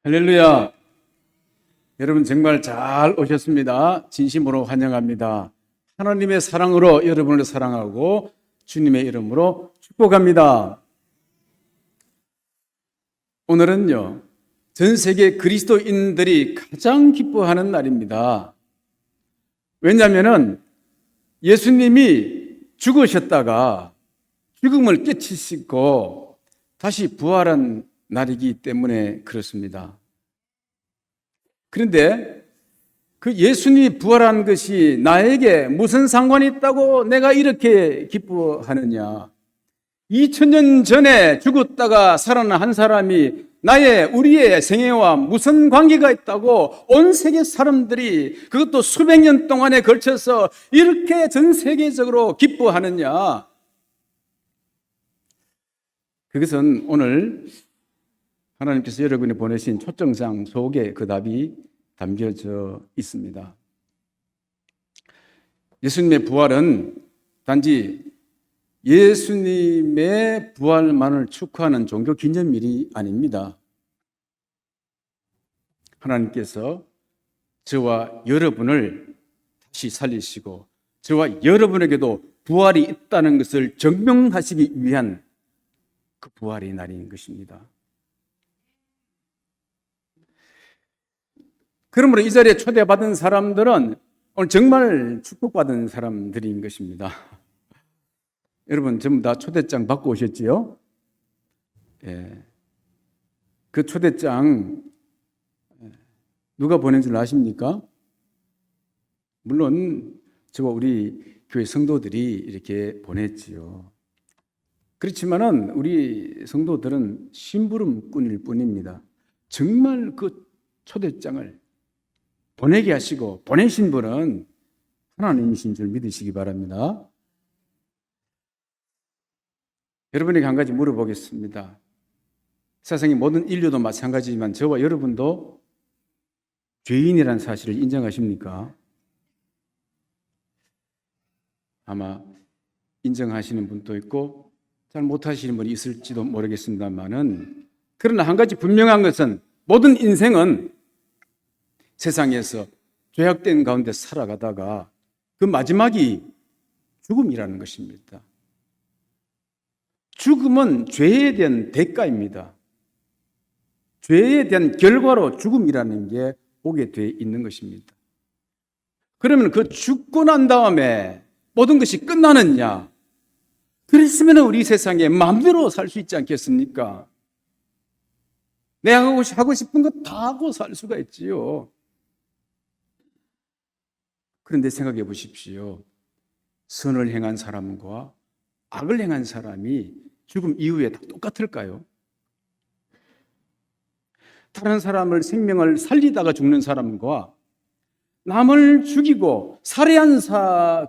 할렐루야. 여러분 정말 잘 오셨습니다. 진심으로 환영합니다. 하나님의 사랑으로 여러분을 사랑하고 주님의 이름으로 축복합니다. 오늘은요, 전 세계 그리스도인들이 가장 기뻐하는 날입니다. 왜냐하면 예수님이 죽으셨다가 죽음을 깨치시고 다시 부활한 날이기 때문에 그렇습니다. 그런데 그 예수님이 부활한 것이 나에게 무슨 상관이 있다고 내가 이렇게 기뻐하느냐? 2000년 전에 죽었다가 살아난 한 사람이 우리의 생애와 무슨 관계가 있다고 온 세계 사람들이 그것도 수백 년 동안에 걸쳐서 이렇게 전 세계적으로 기뻐하느냐? 그것은 오늘 하나님께서 여러분이 보내신 초청장 속에 그 답이 담겨져 있습니다. 예수님의 부활은 단지 예수님의 부활만을 축하하는 종교 기념일이 아닙니다. 하나님께서 저와 여러분을 다시 살리시고 저와 여러분에게도 부활이 있다는 것을 증명하시기 위한 그 부활의 날인 것입니다. 그러므로 이 자리에 초대받은 사람들은 오늘 정말 축복받은 사람들인 것입니다. 여러분 전부 다 초대장 받고 오셨지요? 예. 그 초대장 누가 보낸 줄 아십니까? 물론 저와 우리 교회 성도들이 이렇게 보냈지요. 그렇지만은 우리 성도들은 심부름꾼일 뿐입니다. 정말 그 초대장을 보내게 하시고 보내신 분은 하나님이신 줄 믿으시기 바랍니다. 여러분에게 한 가지 물어보겠습니다. 세상의 모든 인류도 마찬가지지만 저와 여러분도 죄인이라는 사실을 인정하십니까? 아마 인정하시는 분도 있고 잘 못하시는 분이 있을지도 모르겠습니다만은, 그러나 한 가지 분명한 것은 모든 인생은 세상에서 죄악된 가운데 살아가다가 그 마지막이 죽음이라는 것입니다. 죽음은 죄에 대한 대가입니다. 죄에 대한 결과로 죽음이라는 게 오게 돼 있는 것입니다. 그러면 그 죽고 난 다음에 모든 것이 끝나느냐? 그랬으면 우리 세상에 마음대로 살 수 있지 않겠습니까? 내가 하고 싶은 거 다 하고 살 수가 있지요. 그런데 생각해 보십시오. 선을 행한 사람과 악을 행한 사람이 죽음 이후에 다 똑같을까요? 다른 사람을 생명을 살리다가 죽는 사람과 남을 죽이고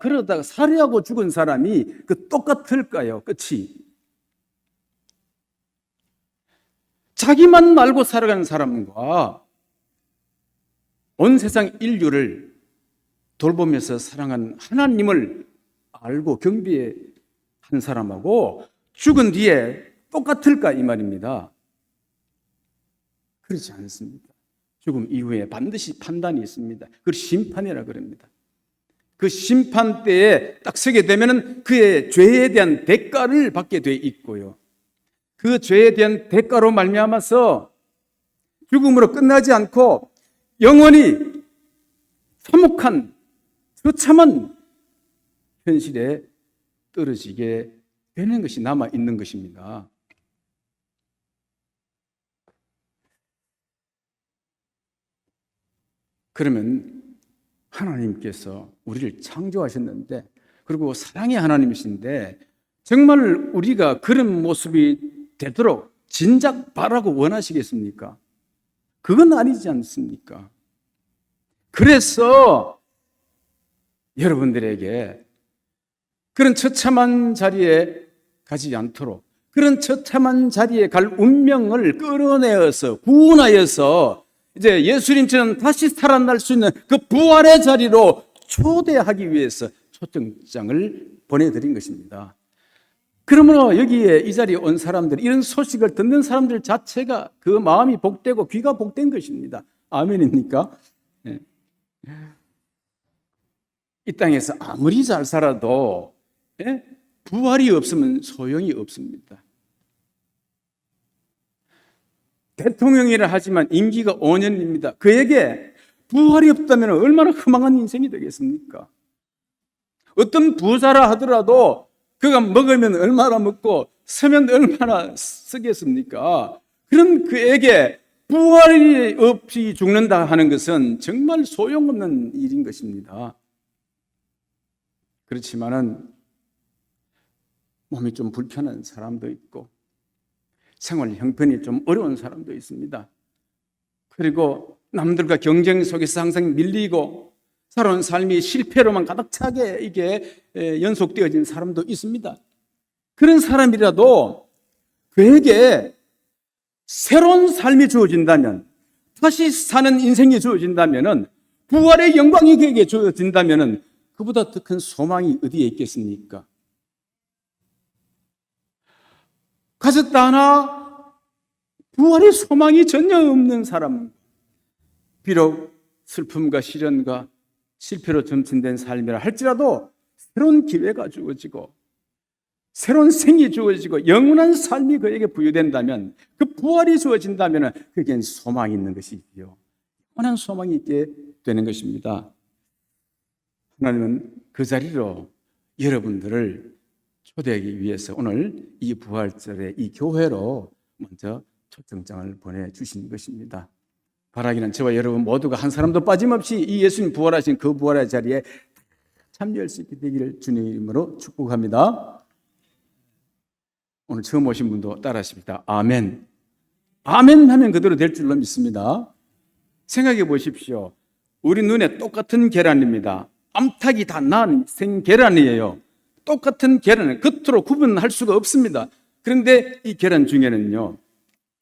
그러다가 살해하고 죽은 사람이 그 똑같을까요? 끝이. 자기만 알고 살아가는 사람과 온 세상 인류를 돌보면서 사랑한 하나님을 알고 경배한 사람하고 죽은 뒤에 똑같을까 이 말입니다. 그렇지 않습니다. 죽음 이후에 반드시 판단이 있습니다. 그걸 심판이라 그럽니다. 그 심판 때에 딱 서게 되면 그의 죄에 대한 대가를 받게 돼 있고요. 그 죄에 대한 대가로 말미암아서 죽음으로 끝나지 않고 영원히 참혹한 처참한 현실에 떨어지게 되는 것이 남아 있는 것입니다. 그러면 하나님께서 우리를 창조하셨는데, 그리고 사랑의 하나님이신데 정말 우리가 그런 모습이 되도록 진작 바라고 원하시겠습니까? 그건 아니지 않습니까? 그래서 여러분들에게 그런 처참한 자리에 가지 않도록, 그런 처참한 자리에 갈 운명을 끌어내어서 구원하여서 이제 예수님처럼 다시 살아날 수 있는 그 부활의 자리로 초대하기 위해서 초청장을 보내드린 것입니다. 그러므로 여기에 이 자리에 온 사람들, 이런 소식을 듣는 사람들 자체가 그 마음이 복되고 귀가 복된 것입니다. 아멘입니까? 네. 이 땅에서 아무리 잘 살아도 부활이 없으면 소용이 없습니다. 대통령이라 하지만 임기가 5년입니다. 그에게 부활이 없다면 얼마나 허망한 인생이 되겠습니까? 어떤 부자라 하더라도 그가 먹으면 얼마나 먹고 쓰면 얼마나 쓰겠습니까? 그런 그에게 부활이 없이 죽는다 하는 것은 정말 소용없는 일인 것입니다. 그렇지만은 몸이 좀 불편한 사람도 있고 생활 형편이 좀 어려운 사람도 있습니다. 그리고 남들과 경쟁 속에서 항상 밀리고 살아온 삶이 실패로만 가득 차게 이게 연속되어진 사람도 있습니다. 그런 사람이라도 그에게 새로운 삶이 주어진다면, 다시 사는 인생이 주어진다면, 부활의 영광이 그에게 주어진다면 그보다 더 큰 소망이 어디에 있겠습니까? 가졌다 하나 부활의 소망이 전혀 없는 사람, 비록 슬픔과 시련과 실패로 점진된 삶이라 할지라도 새로운 기회가 주어지고 새로운 생이 주어지고 영원한 삶이 그에게 부여된다면, 그 부활이 주어진다면 그에겐 소망이 있는 것이지요. 영원한 소망이 있게 되는 것입니다. 하나님은 그 자리로 여러분들을 초대하기 위해서 오늘 이 부활절에 이 교회로 먼저 초청장을 보내주신 것입니다. 바라기는 저와 여러분 모두가 한 사람도 빠짐없이 이 예수님 부활하신 그 부활의 자리에 참여할 수 있게 되기를 주님의 이름으로 축복합니다. 오늘 처음 오신 분도 따라하십니다. 아멘. 아멘 하면 그대로 될 줄로 믿습니다. 생각해 보십시오. 우리 눈에 똑같은 계란입니다. 암탉이 다 낳은 생계란이에요. 똑같은 계란을 겉으로 구분할 수가 없습니다. 그런데 이 계란 중에는요,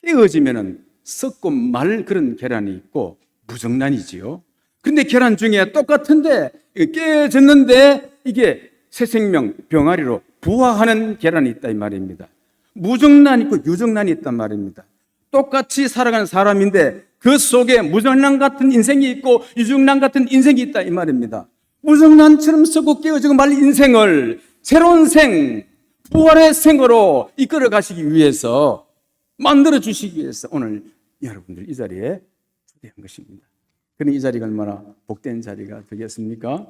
깨어지면은 썩고 말 그런 계란이 있고 무정란이지요. 그런데 계란 중에 똑같은데 깨어졌는데 이게 새 생명 병아리로 부화하는 계란이 있다 이 말입니다. 무정란 있고 유정란이 있단 말입니다. 똑같이 살아가는 사람인데 그 속에 무정란 같은 인생이 있고 유정란 같은 인생이 있다 이 말입니다. 무정란처럼 썩고 깨어지고 말 인생을 새로운 생, 부활의 생으로 이끌어 가시기 위해서, 만들어 주시기 위해서 오늘 여러분들 이 자리에 초대한 것입니다. 그럼 이 자리가 얼마나 복된 자리가 되겠습니까?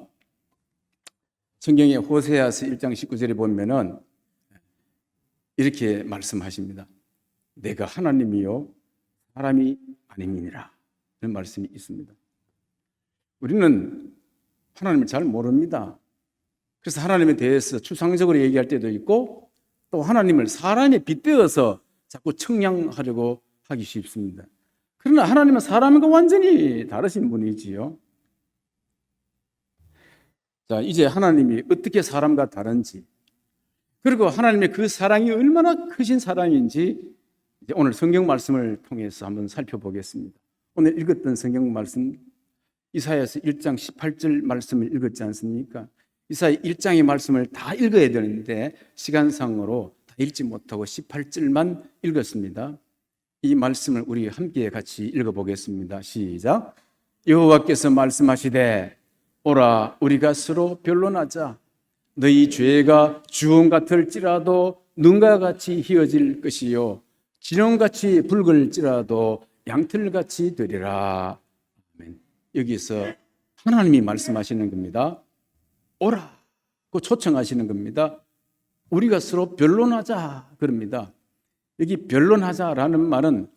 성경의 호세아서 1장 19절에 보면은 이렇게 말씀하십니다. 내가 하나님이요 사람이 아님이니라. 그런 말씀이 있습니다. 우리는 하나님을 잘 모릅니다. 그래서 하나님에 대해서 추상적으로 얘기할 때도 있고 또 하나님을 사람에 빗대어서 자꾸 청량하려고 하기 쉽습니다. 그러나 하나님은 사람과 완전히 다르신 분이지요. 자, 이제 하나님이 어떻게 사람과 다른지, 그리고 하나님의 그 사랑이 얼마나 크신 사랑인지 이제 오늘 성경 말씀을 통해서 한번 살펴보겠습니다. 오늘 읽었던 성경 말씀 이사야서 1장 18절 말씀을 읽었지 않습니까? 이사야 1장의 말씀을 다 읽어야 되는데 시간상으로 다 읽지 못하고 18절만 읽었습니다. 이 말씀을 우리 함께 같이 읽어보겠습니다. 시작. 여호와께서 말씀하시되 오라 우리가 서로 변론하자. 너희 죄가 주홍 같을지라도 눈과 같이 희어질 것이요 진홍같이 붉을지라도 양털같이 되리라. 아멘. 여기서 하나님이 말씀하시는 겁니다. 오라고 초청하시는 겁니다. 우리가 서로 변론하자 그럽니다. 여기 변론하자라는 말은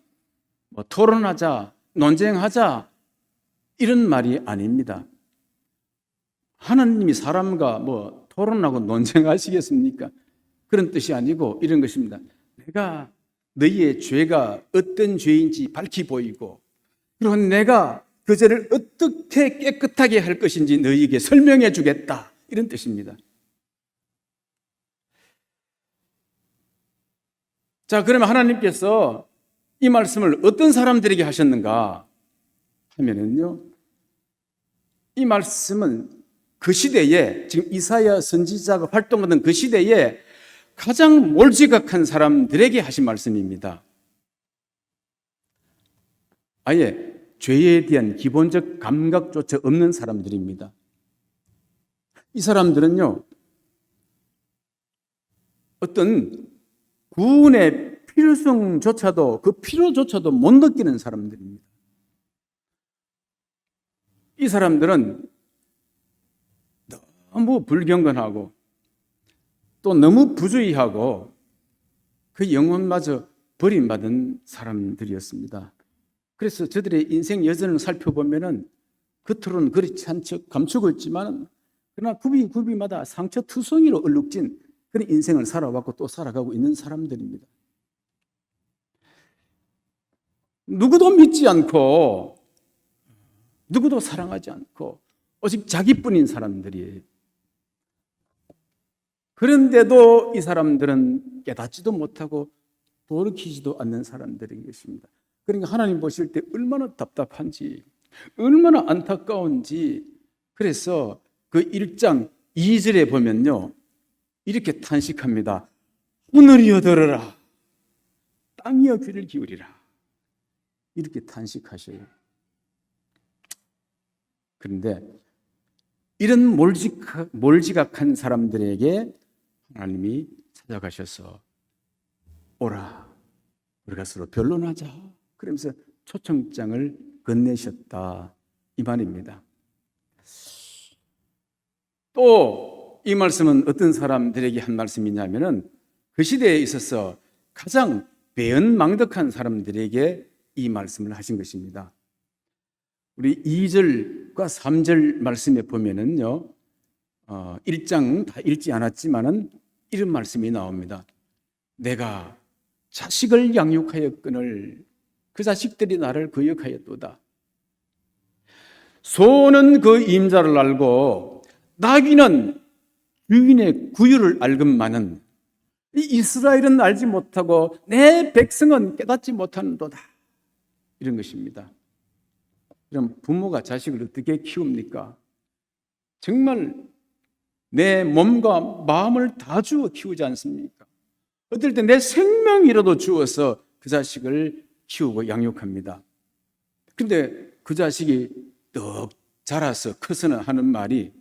뭐 토론하자, 논쟁하자 이런 말이 아닙니다. 하나님이 사람과 뭐 토론하고 논쟁하시겠습니까? 그런 뜻이 아니고 이런 것입니다. 내가 너희의 죄가 어떤 죄인지 밝히 보이고, 그리고 내가 그 죄를 어떻게 깨끗하게 할 것인지 너희에게 설명해 주겠다, 이런 뜻입니다. 자, 그러면 하나님께서 이 말씀을 어떤 사람들에게 하셨는가 하면은요, 이 말씀은 그 시대에, 지금 이사야 선지자가 활동하던 그 시대에 가장 몰지각한 사람들에게 하신 말씀입니다. 아예 죄에 대한 기본적 감각조차 없는 사람들입니다. 이 사람들은요, 어떤 구원의 필요성조차도, 그 필요조차도 못 느끼는 사람들입니다. 이 사람들은 너무 불경건하고 또 너무 부주의하고 그 영혼마저 버림받은 사람들이었습니다. 그래서 저들의 인생 여정을 살펴보면은 겉으로는 그렇지 않은 척 감추고 있지만 그러나 굽이마다 상처투성이로 얼룩진 그런 인생을 살아왔고 또 살아가고 있는 사람들입니다. 누구도 믿지 않고 누구도 사랑하지 않고 오직 자기뿐인 사람들이에요. 그런데도 이 사람들은 깨닫지도 못하고 돌이키지도 않는 사람들인 것입니다. 그러니까 하나님 보실 때 얼마나 답답한지, 얼마나 안타까운지. 그래서 그 1장 2절에 보면요, 이렇게 탄식합니다. 하늘이여 들으라, 땅이여 귀를 기울이라. 이렇게 탄식하셔요. 그런데 이런 몰지각한 사람들에게 하나님이 찾아가셔서 오라, 우리가 서로 변론하자, 그러면서 초청장을 건네셨다, 이 말입니다. 또 이 말씀은 어떤 사람들에게 한 말씀이냐면은 그 시대에 있어서 가장 배은망덕한 사람들에게 이 말씀을 하신 것입니다. 우리 2절과 3절 말씀에 보면은요, 1장 다 읽지 않았지만은 이런 말씀이 나옵니다. 내가 자식을 양육하였거늘 그 자식들이 나를 거역하였도다. 소는 그 임자를 알고 나귀는 주인의 구유를 알건만은 이 이스라엘은 알지 못하고 내 백성은 깨닫지 못하는도다. 이런 것입니다. 그럼 부모가 자식을 어떻게 키웁니까? 정말 내 몸과 마음을 다 주어 키우지 않습니까? 어떨 때 내 생명이라도 주어서 그 자식을 키우고 양육합니다. 그런데 그 자식이 떡 자라서 커서는 하는 말이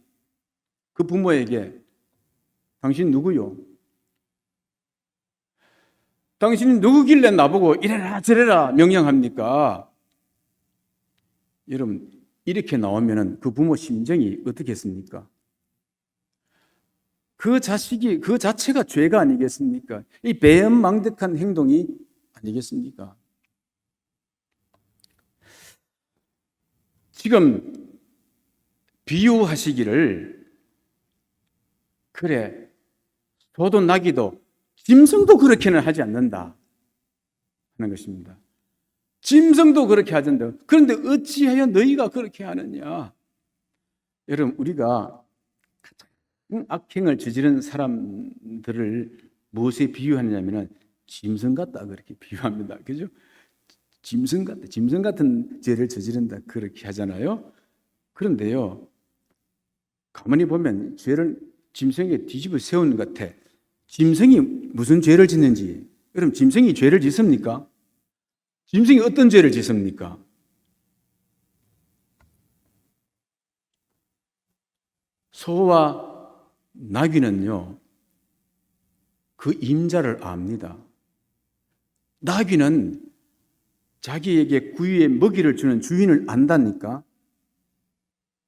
그 부모에게 당신 누구요? 당신이 누구길래 나보고 이래라 저래라 명령합니까? 여러분, 이렇게 나오면 그 부모 심정이 어떻겠습니까? 그 자식이 그 자체가 죄가 아니겠습니까? 이 배은망덕한 행동이 아니겠습니까? 지금 비유하시기를, 그래, 소도 나귀도 짐승도 그렇게는 하지 않는다 하는 것입니다. 짐승도 그렇게 하지 않는다. 그런데 어찌하여 너희가 그렇게 하느냐? 여러분, 우리가 악행을 저지른 사람들을 무엇에 비유하느냐면 짐승 같다 그렇게 비유합니다. 그죠? 짐승 같다. 짐승 같은 죄를 저지른다 그렇게 하잖아요. 그런데요, 가만히 보면 죄를 짐승에게 뒤집어 세우는 것 같아. 짐승이 무슨 죄를 짓는지, 여러분, 짐승이 죄를 짓습니까? 짐승이 어떤 죄를 짓습니까? 소와 나귀는요, 그 임자를 압니다. 나귀는 자기에게 구유의 먹이를 주는 주인을 안다니까.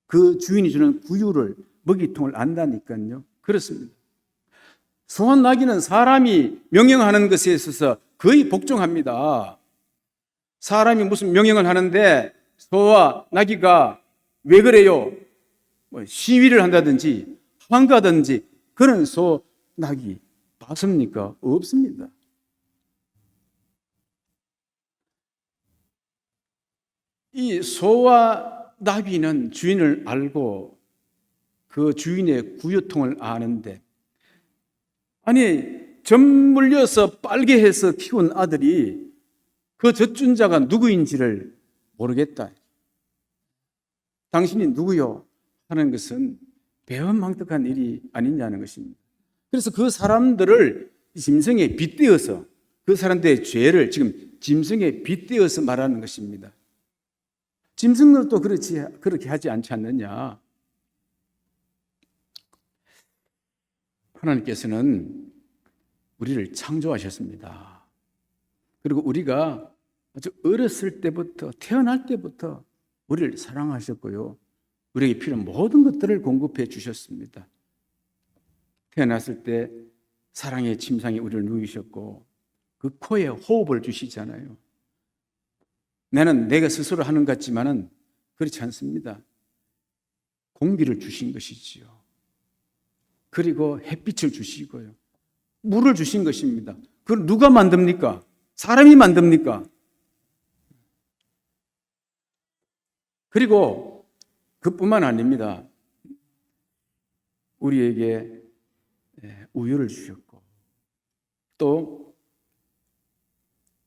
그 주인이 주는 구유를, 먹이통을 안다니까요. 그렇습니다. 소와 나귀는 사람이 명령하는 것에 있어서 거의 복종합니다. 사람이 무슨 명령을 하는데 소와 나귀가 왜 그래요? 시위를 한다든지 환가든지 그런 소, 나귀 봤습니까? 없습니다. 이 소와 나귀는 주인을 알고 그 주인의 구유통을 아는데, 아니, 젖 물려서 빨게 해서 키운 아들이 그 젖준자가 누구인지를 모르겠다. 당신이 누구요? 하는 것은 배은망덕한 일이 아니냐는 것입니다. 그래서 그 사람들을 짐승에 빗대어서 그 사람들의 죄를 지금 짐승에 빗대어서 말하는 것입니다. 짐승들도 그렇게 하지 않지 않느냐? 하나님께서는 우리를 창조하셨습니다. 그리고 우리가 아주 어렸을 때부터, 태어날 때부터 우리를 사랑하셨고요. 우리에게 필요한 모든 것들을 공급해 주셨습니다. 태어났을 때 사랑의 침상에 우리를 누이셨고 그 코에 호흡을 주시잖아요. 나는 내가 스스로 하는 것 같지만은 그렇지 않습니다. 공기를 주신 것이지요. 그리고 햇빛을 주시고요. 물을 주신 것입니다. 그걸 누가 만듭니까? 사람이 만듭니까? 그리고 그뿐만 아닙니다. 우리에게 우유를 주셨고 또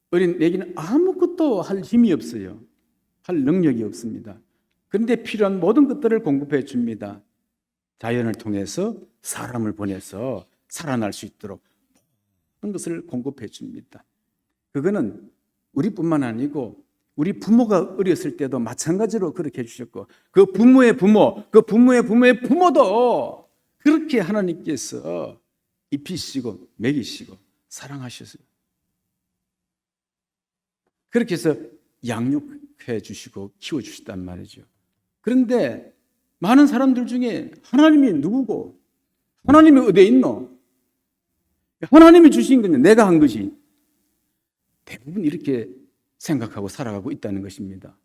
어린 애기는 아무것도 할 힘이 없어요. 할 능력이 없습니다. 그런데 필요한 모든 것들을 공급해 줍니다. 자연을 통해서 사람을 보내서 살아날 수 있도록 모든 것을 공급해 줍니다. 그거는 우리뿐만 아니고 우리 부모가 어렸을 때도 마찬가지로 그렇게 해주셨고 그 부모의 부모, 그 부모의 부모의 부모도 그렇게 하나님께서 입히시고 먹이시고 사랑하셨어요. 그렇게 해서 양육해 주시고 키워 주셨단 말이죠. 그런데 많은 사람들 중에 하나님이 누구고 하나님이 어디에 있노? 하나님이 주신 건데 내가 한 것이 대부분 이렇게 생각하고 살아가고 있다는 것입니다.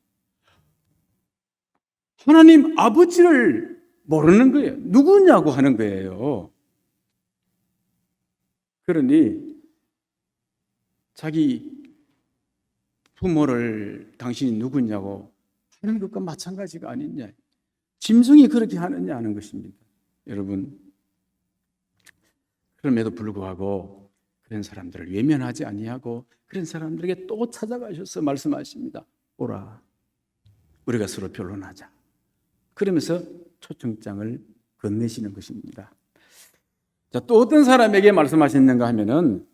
하나님 아버지를 모르는 거예요. 누구냐고 하는 거예요. 그러니 자기 부모를 당신이 누구냐고 하는 것과 마찬가지가 아니냐. 짐승이 그렇게 하느냐 하는 것입니다. 여러분, 그럼에도 불구하고 그런 사람들을 외면하지 아니하고 그런 사람들에게 또 찾아가셔서 말씀하십니다. 오라, 우리가 서로 변론하자. 그러면서 초청장을 건네시는 것입니다. 자, 또 어떤 사람에게 말씀하셨는가 하면은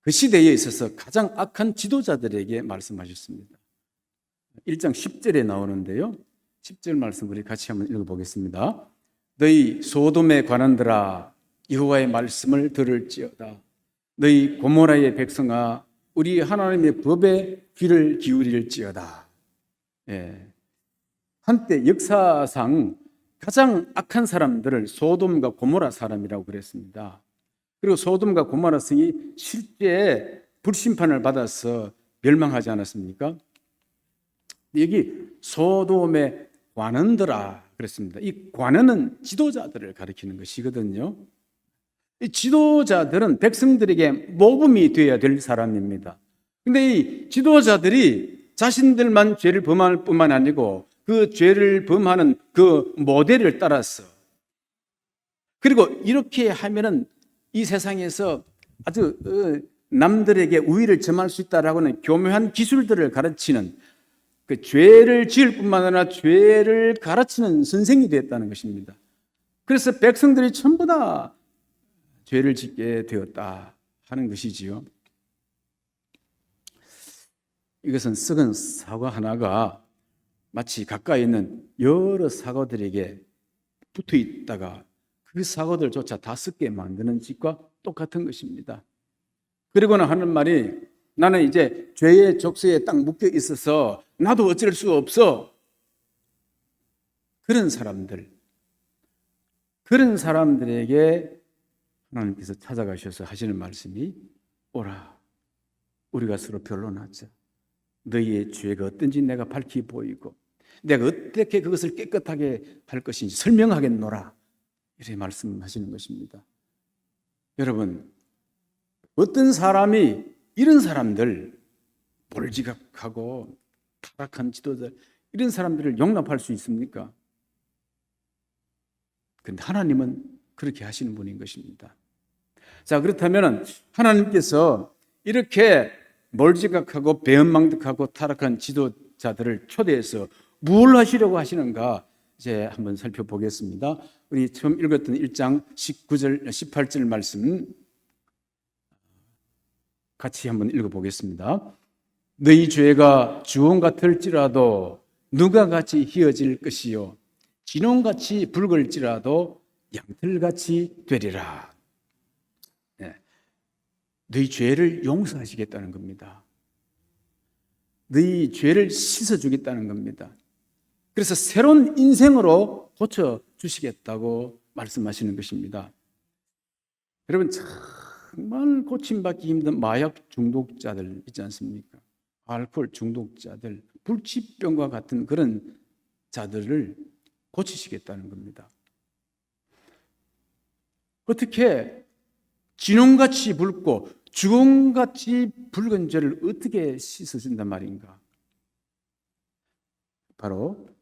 그 시대에 있어서 가장 악한 지도자들에게 말씀하셨습니다. 1장 10절에 나오는데요. 10절 말씀 우리 같이 한번 읽어보겠습니다. 너희 소돔에 관한들아 여호와의 말씀을 들을지어다. 너희 고모라의 백성아 우리 하나님의 법에 귀를 기울일지어다. 예. 한때 역사상 가장 악한 사람들을 소돔과 고모라 사람이라고 그랬습니다. 그리고 소돔과 고모라 성이 실제 불심판을 받아서 멸망하지 않았습니까? 여기 소돔의 관원들아 그랬습니다. 이 관원은 지도자들을 가리키는 것이거든요. 이 지도자들은 백성들에게 모범이 되어야 될 사람입니다. 그런데 이 지도자들이 자신들만 죄를 범할 뿐만 아니고 그 죄를 범하는 그 모델을 따라서 그리고 이렇게 하면은 이 세상에서 아주 남들에게 우위를 점할 수 있다라고는 교묘한 기술들을 가르치는 그 죄를 지을 뿐만 아니라 죄를 가르치는 선생이 되었다는 것입니다. 그래서 백성들이 전부 다 죄를 짓게 되었다 하는 것이지요. 이것은 썩은 사과 하나가 마치 가까이 있는 여러 사과들에게 붙어 있다가 그 사과들조차 다 썩게 만드는 짓과 똑같은 것입니다. 그리고는 하는 말이 나는 이제 죄의 족쇄에 딱 묶여 있어서 나도 어쩔 수가 없어. 그런 사람들에게 하나님께서 찾아가셔서 하시는 말씀이 오라, 우리가 서로 변론하자. 너희의 죄가 어떤지 내가 밝히 보이고 내가 어떻게 그것을 깨끗하게 할 것인지 설명하겠노라. 이렇게 말씀하시는 것입니다. 여러분, 어떤 사람이 이런 사람들, 몰지각하고 타락한 지도자 이런 사람들을 용납할 수 있습니까? 그런데 하나님은 그렇게 하시는 분인 것입니다. 자, 그렇다면 하나님께서 이렇게 몰지각하고 배은망덕하고 타락한 지도자들을 초대해서 뭘 하시려고 하시는가? 이제 한번 살펴보겠습니다. 우리 처음 읽었던 1장 19절, 18절 말씀 같이 한번 읽어보겠습니다. 너희 죄가 주홍 같을지라도 누가 같이 희어질 것이요 진홍같이 붉을지라도 양털같이 되리라. 네. 너희 죄를 용서하시겠다는 겁니다. 너희 죄를 씻어주겠다는 겁니다. 그래서 새로운 인생으로 고쳐주시겠다고 말씀하시는 것입니다. 여러분, 정말 고침받기 힘든 마약 중독자들 있지 않습니까? 알코올 중독자들, 불치병과 같은 그런 자들을 고치시겠다는 겁니다. 어떻게 진홍같이 붉고 주홍같이 붉은 죄를 어떻게 씻어준단 말인가? 바로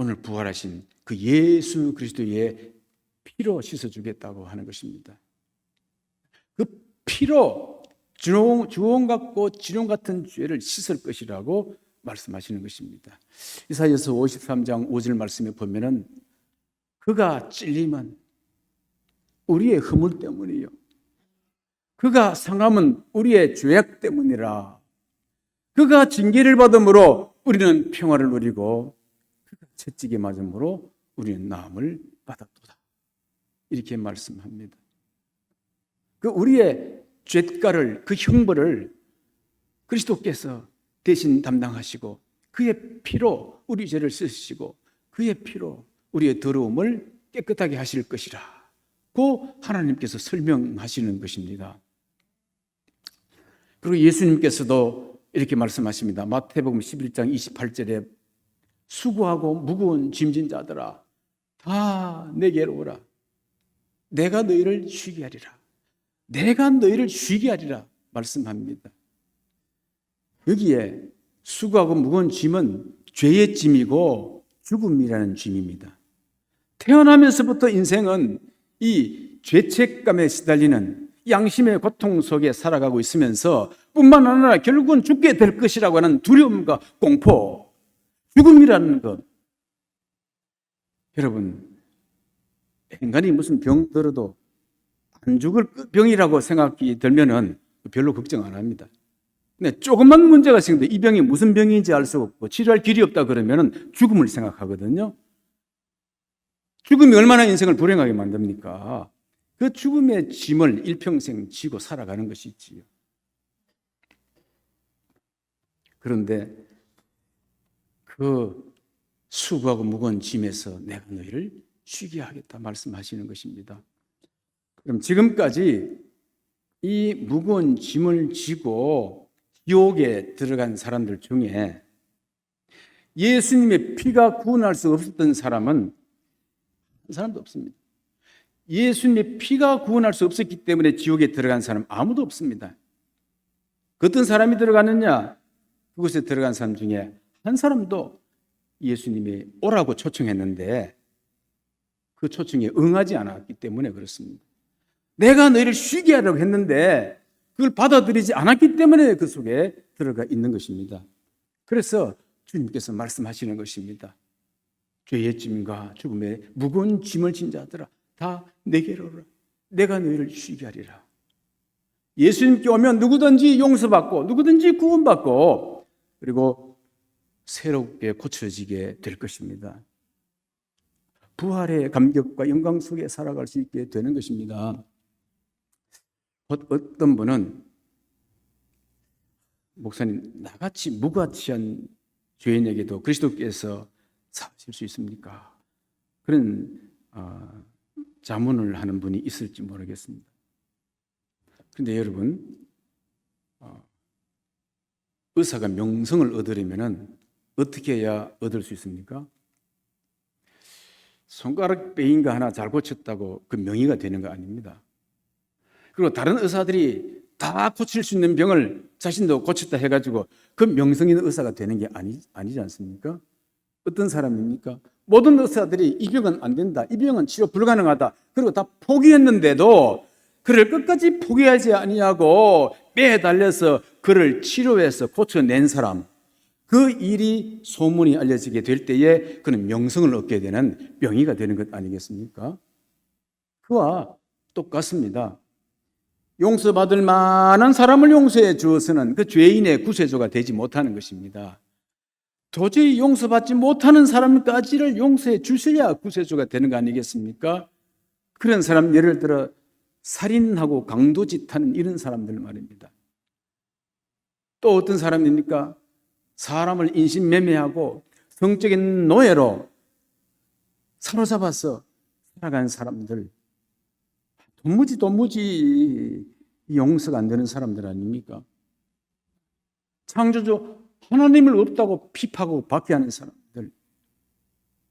오늘 부활하신 그 예수 그리스도의 피로 씻어주겠다고 하는 것입니다. 그 피로 주홍 같고 진홍 같은 죄를 씻을 것이라고 말씀하시는 것입니다. 이사야서 53장 5절 말씀에 보면은 그가 찔림은 우리의 허물 때문이요 그가 상함은 우리의 죄악 때문이라. 그가 징계를 받음으로 우리는 평화를 누리고 그가 채찍에 맞음으로 우리는 나음을 받았도다. 이렇게 말씀합니다. 그 우리의 죄가를, 그 형벌을 그리스도께서 대신 담당하시고 그의 피로 우리 죄를 씻으시고 그의 피로 우리의 더러움을 깨끗하게 하실 것이라 고 하나님께서 설명하시는 것입니다. 그리고 예수님께서도 이렇게 말씀하십니다. 마태복음 11장 28절에 수고하고 무거운 짐진 자들아 다 내게로 오라. 내가 너희를 쉬게 하리라. 내가 너희를 쉬게 하리라 말씀합니다. 여기에 수고하고 무거운 짐은 죄의 짐이고 죽음이라는 짐입니다. 태어나면서부터 인생은 이 죄책감에 시달리는 양심의 고통 속에 살아가고 있으면서 뿐만 아니라 결국은 죽게 될 것이라고 하는 두려움과 공포, 죽음이라는 것. 여러분, 인간이 무슨 병 들어도 안 죽을 병이라고 생각이 들면은 별로 걱정 안 합니다. 근데 조금만 문제가 생기는데 이 병이 무슨 병인지 알 수 없고 치료할 길이 없다 그러면은 죽음을 생각하거든요. 죽음이 얼마나 인생을 불행하게 만듭니까? 그 죽음의 짐을 일평생 지고 살아가는 것이지요. 그런데 그 수고하고 무거운 짐에서 내가 너희를 쉬게 하겠다 말씀하시는 것입니다. 그럼 지금까지 이 무거운 짐을 지고 지옥에 들어간 사람들 중에 예수님의 피가 구원할 수 없었던 사람은 한 사람도 없습니다. 예수님의 피가 구원할 수 없었기 때문에 지옥에 들어간 사람 아무도 없습니다. 어떤 사람이 들어갔느냐? 그곳에 들어간 사람 중에 한 사람도 예수님이 오라고 초청했는데 그 초청에 응하지 않았기 때문에 그렇습니다. 내가 너희를 쉬게 하려고 했는데 그걸 받아들이지 않았기 때문에 그 속에 들어가 있는 것입니다. 그래서 주님께서 말씀하시는 것입니다. 죄의 짐과 죽음의 무거운 짐을 진 자들아 다 내게로 오라. 내가 너희를 쉬게 하리라. 예수님께 오면 누구든지 용서받고 누구든지 구원받고 그리고 새롭게 고쳐지게 될 것입니다. 부활의 감격과 영광 속에 살아갈 수 있게 되는 것입니다. 어떤 분은 목사님 나같이 무가치한 죄인에게도 그리스도께서 사실 수 있습니까? 그런 자문을 하는 분이 있을지 모르겠습니다. 그런데 여러분 의사가 명성을 얻으려면 어떻게 해야 얻을 수 있습니까? 손가락 빼인 거 하나 잘 고쳤다고 그 명의가 되는 거 아닙니다. 그리고 다른 의사들이 다 고칠 수 있는 병을 자신도 고쳤다 해가지고 그 명성 있는 의사가 되는 게 아니지 않습니까? 어떤 사람입니까? 모든 의사들이 이 병은 안 된다, 이 병은 치료 불가능하다 그리고 다 포기했는데도 그를 끝까지 포기하지 아니하고 매달려서 그를 치료해서 고쳐낸 사람, 그 일이 소문이 알려지게 될 때에 그는 명성을 얻게 되는 명의가 되는 것 아니겠습니까? 그와 똑같습니다. 용서받을 만한 사람을 용서해 주어서는 그 죄인의 구세주가 되지 못하는 것입니다. 도저히 용서받지 못하는 사람까지를 용서해 주셔야 구세주가 되는 거 아니겠습니까? 그런 사람, 예를 들어 살인하고 강도짓하는 이런 사람들 말입니다. 또 어떤 사람입니까? 사람을 인신매매하고 성적인 노예로 사로잡아서 살아가는 사람들, 도무지 용서가 안 되는 사람들 아닙니까? 창조주 하나님을 없다고 핍하고 박해하는 사람들,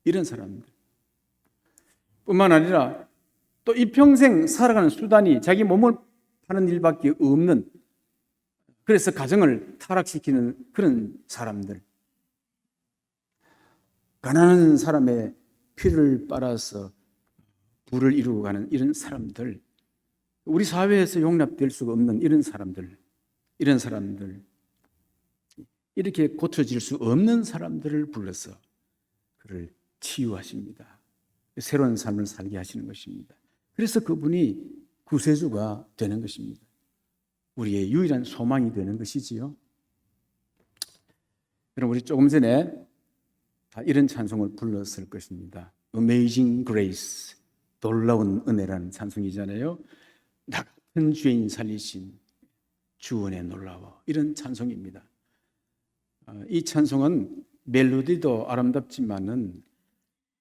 이런 사람들 뿐만 아니라 또 이 평생 살아가는 수단이 자기 몸을 파는 일밖에 없는, 그래서 가정을 타락시키는 그런 사람들, 가난한 사람의 피를 빨아서 부를 이루고 가는 이런 사람들, 우리 사회에서 용납될 수가 없는 이런 사람들, 이렇게 고쳐질 수 없는 사람들을 불러서 그를 치유하십니다. 새로운 삶을 살게 하시는 것입니다. 그래서 그분이 구세주가 되는 것입니다. 우리의 유일한 소망이 되는 것이지요. 여러분, 우리 조금 전에 다 이런 찬송을 불렀을 것입니다. Amazing Grace, 놀라운 은혜라는 찬송이잖아요. 나 같은 죄인 살리신 주 은혜 놀라워, 이런 찬송입니다. 이 찬송은 멜로디도 아름답지만은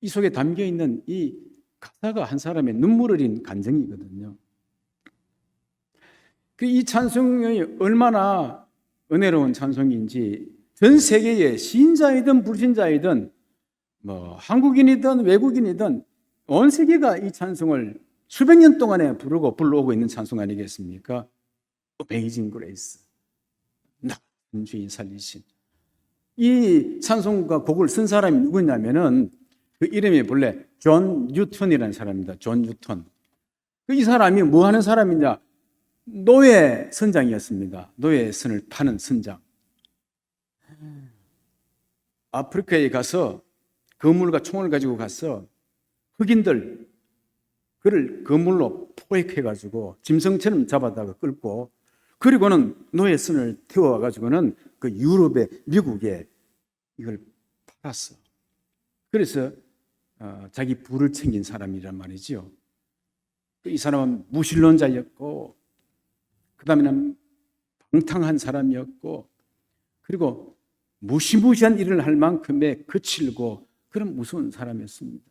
이 속에 담겨있는 이 가사가 한 사람의 눈물 어린 간증이거든요. 이 찬송이 얼마나 은혜로운 찬송인지 전 세계의 신자이든 불신자이든 한국인이든 외국인이든 온 세계가 이 찬송을 수백 년 동안에 불러오고 있는 찬송 아니겠습니까? Amazing Grace, 나 같은 죄인 살리신. 이 찬송과 곡을 쓴 사람이 누구냐면은 그 이름이 본래 존 뉴턴이라는 사람입니다. 존 뉴턴. 이 사람이 뭐 하는 사람이냐? 노예 선장이었습니다. 노예 선을 타는 선장. 아프리카에 가서 거물과 총을 가지고 가서 흑인들 그를 거물로 포획해가지고 짐승처럼 잡아다가 끌고, 그리고는 노예 선을 태워가지고는 그 유럽에, 미국에 이걸 팔았어. 그래서 자기 부를 챙긴 사람이란 말이죠. 이 사람은 무신론자였고, 그 다음에는 방탕한 사람이었고, 그리고 무시무시한 일을 할 만큼의 거칠고 그런 무서운 사람이었습니다.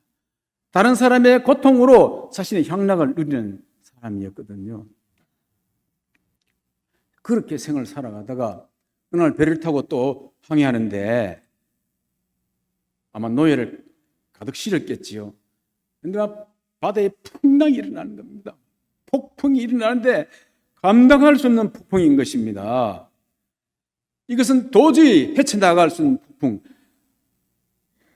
다른 사람의 고통으로 자신의 향락을 누리는 사람이었거든요. 그렇게 생을 살아가다가 어느 날 배를 타고 또 항해하는데 아마 노예를 가득 실었겠지요. 그런데 바다에 풍랑이 일어나는 겁니다. 폭풍이 일어나는데 감당할 수 없는 폭풍인 것입니다. 이것은 도저히 헤쳐나갈 수 없는 폭풍.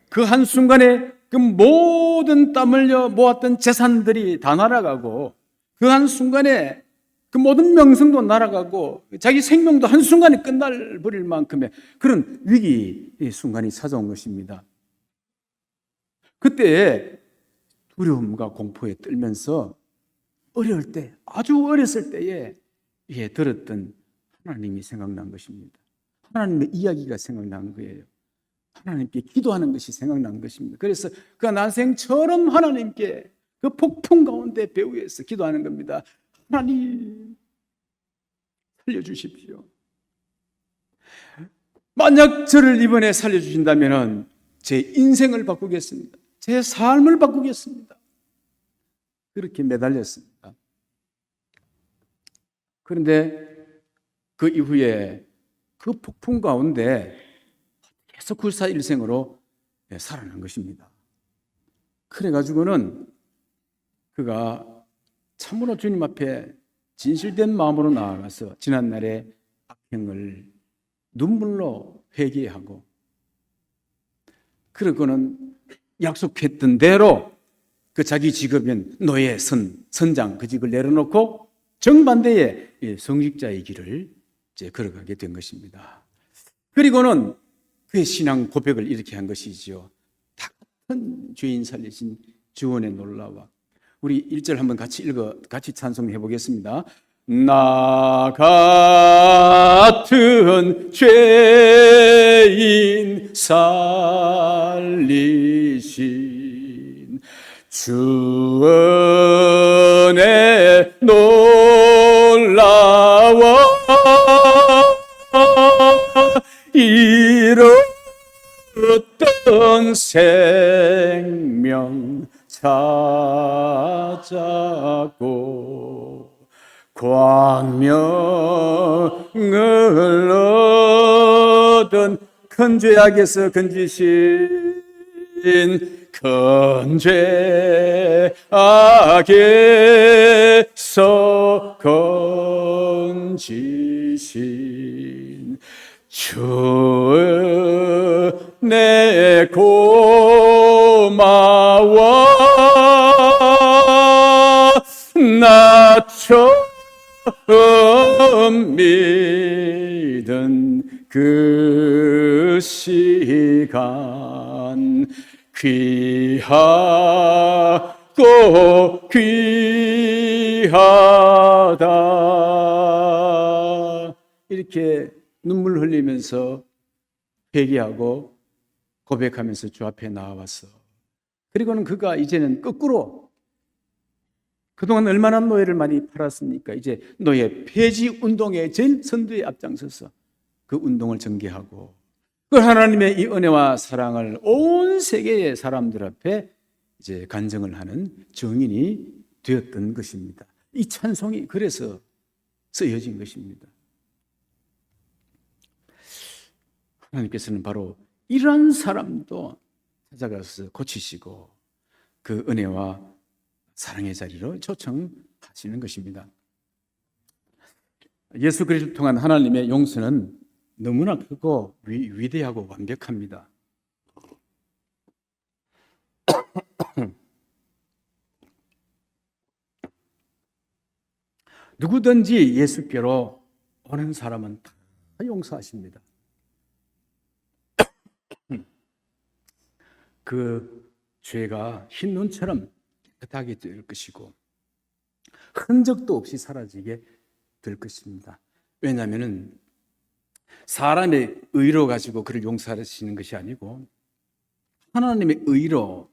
그 한순간에 그 모든 땀 흘려 모았던 재산들이 다 날아가고, 그 한순간에 그 모든 명성도 날아가고, 자기 생명도 한순간에 끝날버릴 만큼의 그런 위기의 순간이 찾아온 것입니다. 그때 두려움과 공포에 떨면서 어려울 때, 아주 어렸을 때에 들었던 하나님이 생각난 것입니다. 하나님의 이야기가 생각난 거예요. 하나님께 기도하는 것이 생각난 것입니다. 그래서 그 난생처럼 하나님께 그 폭풍 가운데 배후에서 기도하는 겁니다. 하나님, 살려주십시오. 만약 저를 이번에 살려주신다면 제 인생을 바꾸겠습니다. 제 삶을 바꾸겠습니다. 그렇게 매달렸습니다. 그런데 그 이후에 그 폭풍 가운데 계속 굴사일생으로 살아난 것입니다. 그래가지고는 그가 참으로 주님 앞에 진실된 마음으로 나아가서 지난날의 악행을 눈물로 회개하고, 그러고는 약속했던 대로 그 자기 직업인 노예 선장 그 직을 내려놓고 정반대의 성직자의 길을 이제 걸어가게 된 것입니다. 그리고는 그의 신앙 고백을 이렇게 한 것이지요. 다 같은 죄인 살리신 주원의 놀라와. 우리 1절 한번 같이 찬송해 보겠습니다. 나 같은 죄인 살리신 주 은혜 놀라워 잃었던 생명 찾았고 광명을 얻은 큰 죄악에서 건지신 큰 죄악에서 건지신 주 내 고마워 나 처음 믿은 그 시간 귀하고 귀하다. 이렇게 눈물 흘리면서 회개하고 고백하면서 주 앞에 나와서, 그리고는 그가 이제는 거꾸로 그동안 얼마나 노예를 많이 팔았습니까? 이제 노예 폐지 운동의 제일 선두에 앞장서서 그 운동을 전개하고 그 하나님의 이 은혜와 사랑을 온 세계의 사람들 앞에 이제 간증을 하는 증인이 되었던 것입니다. 이 찬송이 그래서 쓰여진 것입니다. 하나님께서는 바로 이러한 사람도 찾아가서 고치시고 그 은혜와 사랑의 자리로 초청하시는 것입니다. 예수 그리스도를 통한 하나님의 용서는 너무나 크고 위대하고 완벽합니다. 누구든지 예수께로 오는 사람은 다 용서하십니다. 그 죄가 흰 눈처럼 깨끗하게 될 것이고 흔적도 없이 사라지게 될 것입니다. 왜냐하면 사람의 의로 가지고 그를 용서하시는 것이 아니고 하나님의 의로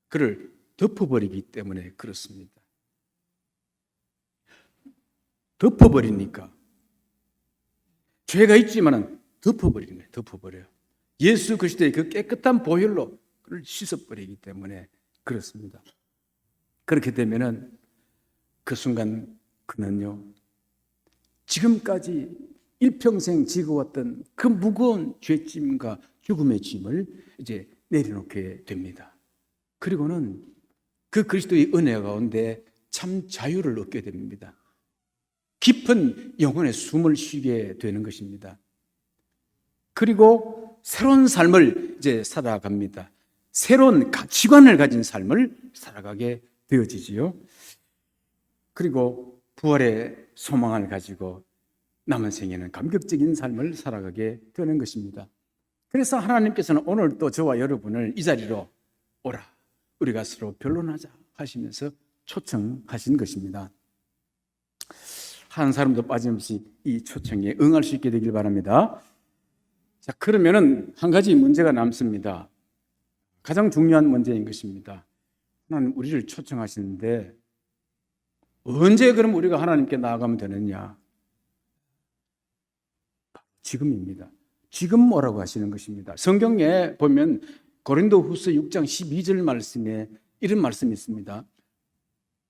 그를 덮어버리기 때문에 그렇습니다. 덮어버리니까 죄가 있지만은 덮어버리는 거예요. 덮어버려요. 예수 그리스도의 그 깨끗한 보혈로 그를 씻어버리기 때문에 그렇습니다. 그렇게 되면은 그 순간 그는요, 지금까지 일평생 지고왔던 그 무거운 죄짐과 죽음의 짐을 이제 내려놓게 됩니다. 그리고는 그 그리스도의 은혜 가운데 참 자유를 얻게 됩니다. 깊은 영혼의 숨을 쉬게 되는 것입니다. 그리고 새로운 삶을 이제 살아갑니다. 새로운 가치관을 가진 삶을 살아가게 되어지지요. 그리고 부활의 소망을 가지고 남은 생에는 감격적인 삶을 살아가게 되는 것입니다. 그래서 하나님께서는 오늘 또 저와 여러분을 이 자리로 오라, 우리가 서로 변론하자 하시면서 초청하신 것입니다. 한 사람도 빠짐없이 이 초청에 응할 수 있게 되길 바랍니다. 자, 그러면은 한 가지 문제가 남습니다. 가장 중요한 문제인 것입니다. 하나님 우리를 초청하시는데 언제 그럼 우리가 하나님께 나아가면 되느냐? 지금입니다. 지금 오라고 하시는 것입니다. 성경에 보면 고린도후서 6장 12절 말씀에 이런 말씀이 있습니다.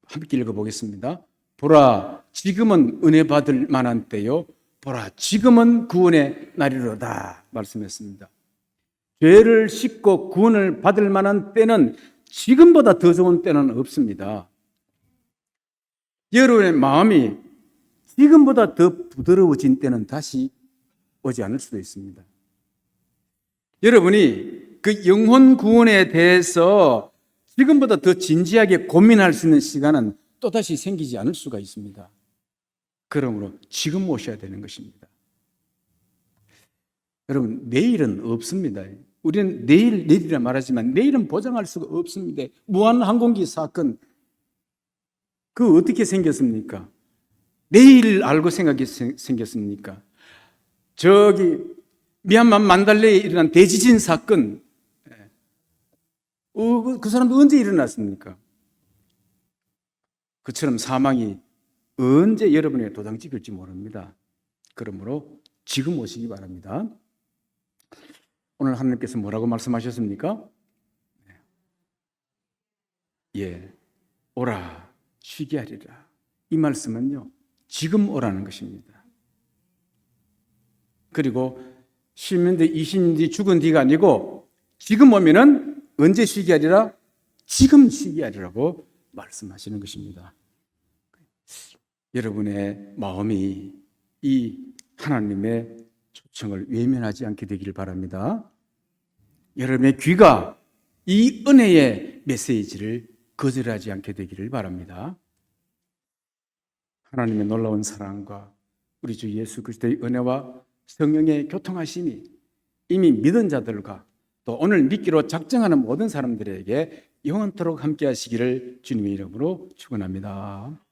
함께 읽어보겠습니다. 보라, 지금은 은혜 받을 만한 때요. 보라, 지금은 구원의 날이로다 말씀했습니다. 죄를 씻고 구원을 받을 만한 때는 지금보다 더 좋은 때는 없습니다. 여러분의 마음이 지금보다 더 부드러워진 때는 다시 오지 않을 수도 있습니다. 여러분이 그 영혼 구원에 대해서 지금보다 더 진지하게 고민할 수 있는 시간은 또다시 생기지 않을 수가 있습니다. 그러므로 지금 오셔야 되는 것입니다. 여러분, 내일은 없습니다. 우리는 내일이라 말하지만 내일은 보장할 수가 없습니다. 무한항공기 사건, 그 어떻게 생겼습니까? 내일 알고 생각이 생겼습니까? 저기 미얀마 만달레에 일어난 대지진 사건, 그 사람도 언제 일어났습니까? 그처럼 사망이 언제 여러분에게 도장 찍힐지 모릅니다. 그러므로 지금 오시기 바랍니다. 오늘 하나님께서 뭐라고 말씀하셨습니까? 예, 오라 쉬게 하리라. 이 말씀은요, 지금 오라는 것입니다. 그리고 쉬면 뒤, 20년 뒤, 죽은 뒤가 아니고 지금 오면은 언제 쉬게 하리라? 지금 쉬게 하리라고 말씀하시는 것입니다. 여러분의 마음이 이 하나님의 초청을 외면하지 않게 되기를 바랍니다. 여러분의 귀가 이 은혜의 메시지를 거절하지 않게 되기를 바랍니다. 하나님의 놀라운 사랑과 우리 주 예수 그리스도의 은혜와 성령의 교통하심이 이미 믿은 자들과 또 오늘 믿기로 작정하는 모든 사람들에게 영원토록 함께 하시기를 주님의 이름으로 축원합니다.